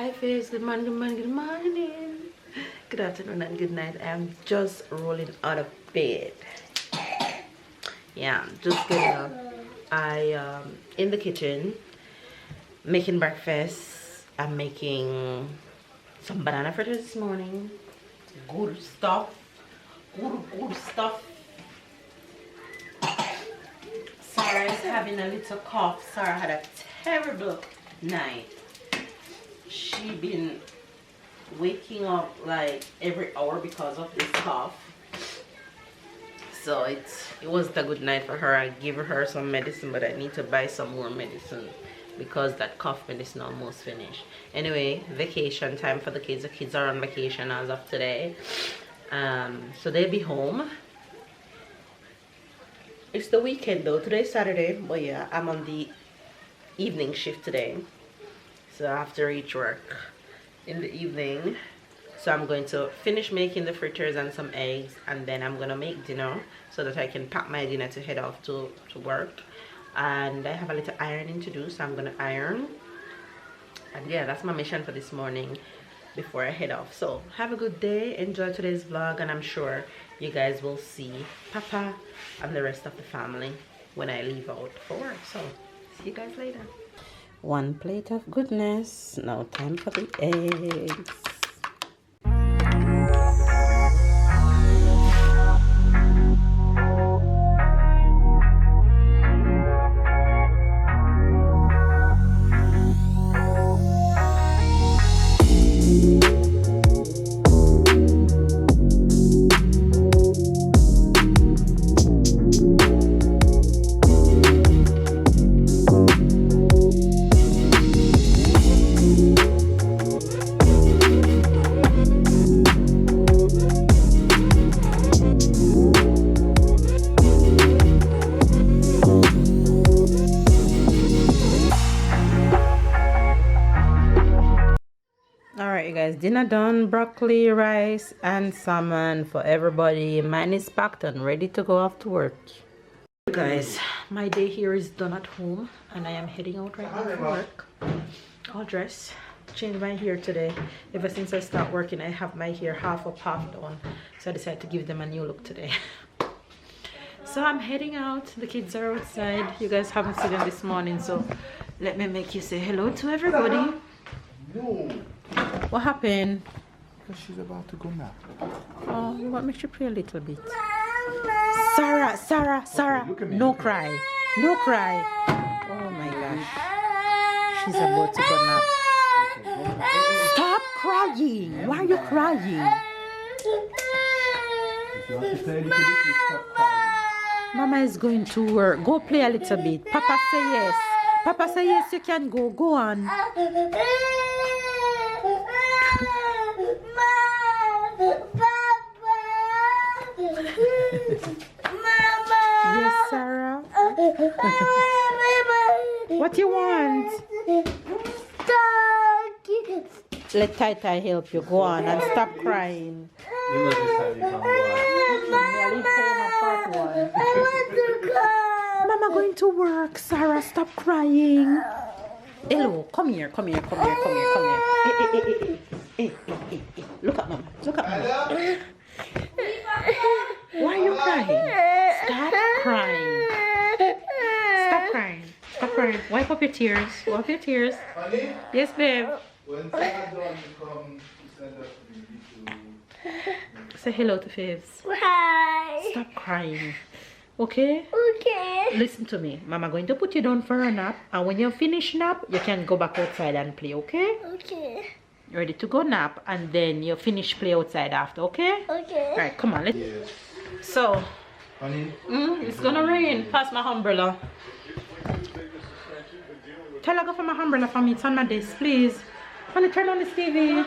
Hi face, good morning, good morning, good morning. Good afternoon and good night. I'm just rolling out of bed. Yeah, I'm just getting up. I in the kitchen making breakfast. I'm making some banana fritters this morning. Good stuff. Good stuff. Sarah is having a little cough. Sarah had a terrible night. She been waking up like every hour because of this cough, so it wasn't a good night for her. I gave her some medicine, but I need to buy some more medicine because that cough medicine almost finished. Anyway, vacation time for the kids. The kids are on vacation as of today, so they'll be home. It's the weekend though. Today's Saturday, but yeah, I'm on the evening shift today, so I have to reach work in the evening. So I'm going to finish making the fritters and some eggs, and then I'm gonna make dinner so that I can pack my dinner to head off to work. And I have a little ironing to do, so I'm gonna iron. And yeah, that's my mission for this morning before I head off. So have a good day, enjoy today's vlog, and I'm sure you guys will see Papa and the rest of the family when I leave out for work. So see you guys later. One plate of goodness. Now time for the eggs. Alright, you guys, dinner done. Broccoli, rice, and salmon for everybody. Mine is packed and ready to go off to work. Guys, my day here is done at home, and I am heading out right now for work. All dressed. Changed my hair today. Ever since I start working, I have my hair half up, half down. So I decided to give them a new look today. So I'm heading out. The kids are outside. You guys haven't seen them this morning, so let me make you say hello to everybody. No. What happened? Because she's about to go nap. Oh, you want me to pray a little bit? Sarah, Okay, no cry. No cry. Oh my gosh. She's about to go nap. Stop crying. Why are you crying? If you want to play a little bit, you stop crying. Mama is going to work. Go play a little bit. Papa say yes. Papa say yes, you can go. Go on. Yes, Sarah. What you want? Let Tai help you. Go on and stop crying. You know this time you can go out. Mama going to work. Sarah, stop crying. Hello, come here. Look at mama. Why are you crying? Stop crying. Wipe up your tears. Honey? Yes, babe. When Sarah done, you come to send us to Say hello to Faves. Hi. Stop crying. Okay? Okay. Listen to me. Mama going to put you down for a nap. And when you finish nap, you can go back outside and play, okay? Okay. You're ready to go nap, and then you finish play outside after, okay? Okay. Alright, come on. Yes. So, Honey? it's gonna rain. Pass my umbrella. Tell her go for my umbrella for me. It's on my desk, please. Honey, turn on this TV.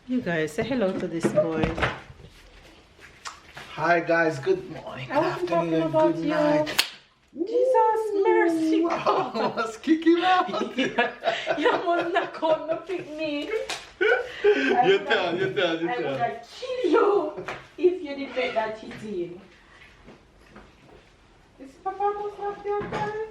You guys, say hello to this boy. Hi guys, good morning, good afternoon, and good night. Jesus, mercy. Wow, let's kick him out. Your mom not come to pick me. You tell. I would have kill you if you didn't make that hit in. Is Papa almost left your time?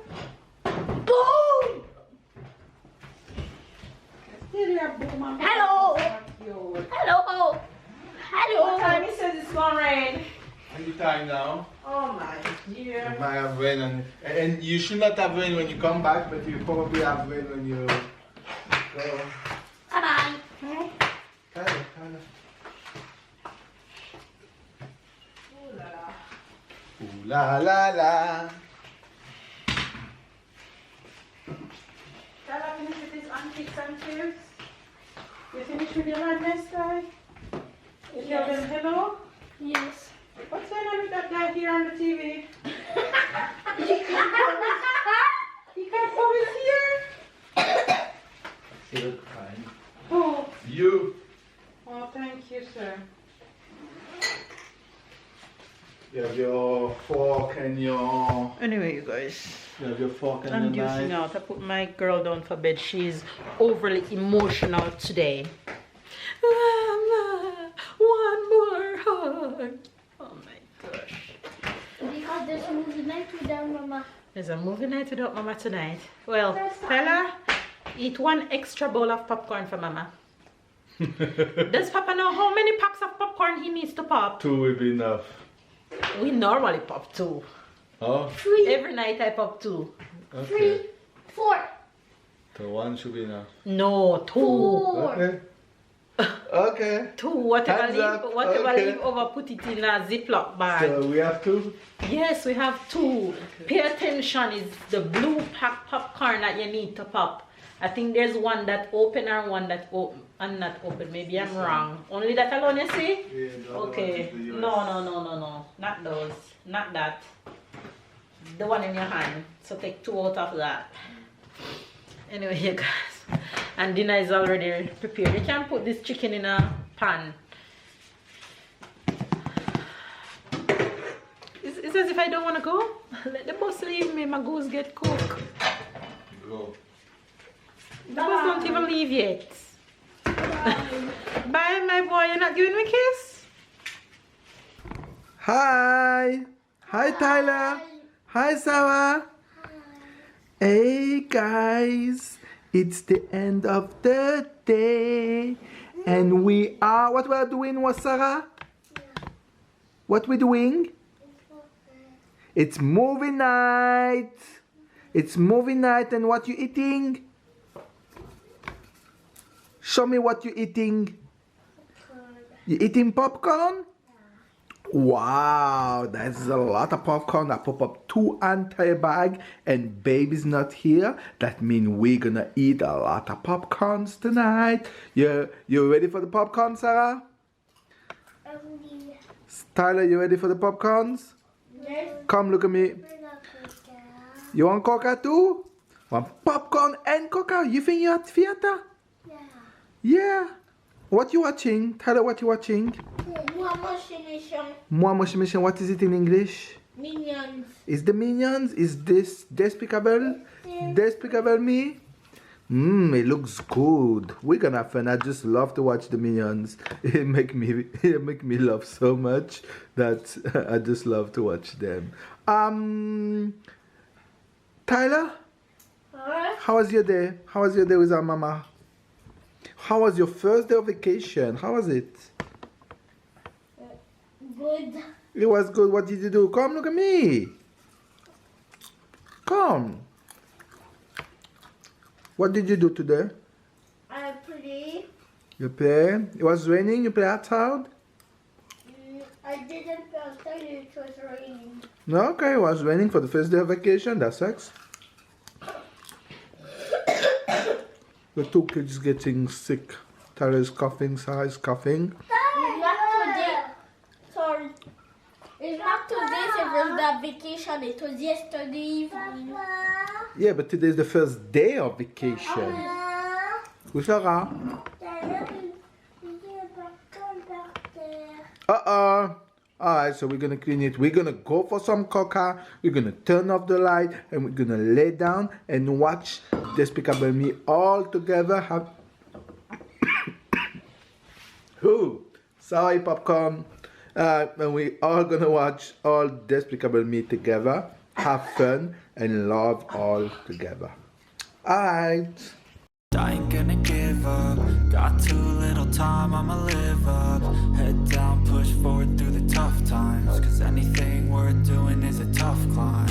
time now. Oh my dear. It might have rain and you should not have rain when you come back, but you probably have rain when you go. Bye-bye. Tyler. Ooh la la. Ooh la la la. Shall I finish with these antiques and chairs? You finished with your madness, guy? You tell them hello? Yes. What's going on with that guy here on the TV? He can't come in here? She look fine. Oh. You. Oh, thank you, sir. You have your fork and your. Anyway, you guys. You have your fork and I'm your dusting knife. out. I put my girl down for bed. She's overly emotional today. Mama, one more hug. Oh my gosh. Because there's a movie night without Mama. There's a movie night without Mama tonight. Well, fella, eat one extra bowl of popcorn for Mama. Does Papa know how many packs of popcorn he needs to pop? 2 will be enough. We normally pop 2. Oh? 3, Every night I pop 2. Okay. 3, 4. So 1 should be enough. No, 2. 4. Okay. Okay. 2. Whatever Hands leave, up. whatever Okay. leave over, put it in a Ziploc bag. So we have 2? Yes, we have 2. Pay attention, it's the blue pack popcorn that you need to pop. I think there's one that open and one that open and not open. Maybe I'm wrong. Only that alone, you see? Yeah, the other Okay. one is the US. No. Not those. Not that. The one in your hand. So take 2 out of that. Anyway, you guys. And dinner is already prepared. You can put this chicken in a pan. It's as if I don't want to go. Let the boss leave me. My goose get cooked. Go. The boss don't even leave yet. Bye, my boy. You're not giving me a kiss? Hi. Hi, Tyler. Hi, Sarah. Hey, guys. It's the end of the day. And we are, what we are doing, was Sarah? What we doing? It's movie night. It's movie night, and what you eating? Show me what you eating. You eating popcorn? Wow, that's a lot of popcorn. I pop up 2 entire bag, and baby's not here. That means we're gonna eat a lot of popcorns tonight. You ready for the popcorn, Sarah? Tyler, you ready for the popcorns? Yes. Come look at me. You want coca too? Want popcorn and coca? You think you're at theater? Yeah. Yeah. What you watching? Tyler, what you watching? Mama Shinishan. Moi Moshi Mission. What is it in English? Minions. Is the Minions? Is this Despicable? Yeah. Despicable Me? It looks good. We're gonna have fun. I just love to watch the Minions. It make me laugh so much that I just love to watch them. Tyler, Huh? how was your day? How was your day with our mama? How was your first day of vacation? How was it? Good. It was good. What did you do? Come look at me. Come. What did you do today? I play. You play? It was raining. You play outside? I didn't play outside. It was raining. No, okay. It was raining for the first day of vacation. That sucks. The 2 kids getting sick. Tyler is coughing. Sarah is coughing. It's not today. Sorry. It's not today. It was the vacation. It was yesterday evening. Yeah, but today is the first day of vacation. With Sarah. Alright, so we're gonna clean it. We're gonna go for some coca. We're gonna turn off the light and we're gonna lay down and watch Despicable Me all together. Ooh, sorry, popcorn. And we all gonna watch all Despicable Me together, have fun and love all together. Alright. I ain't gonna give up. Got too little time, I'ma live up. Head down, push forward through the tough times. Cause anything worth doing is a tough climb.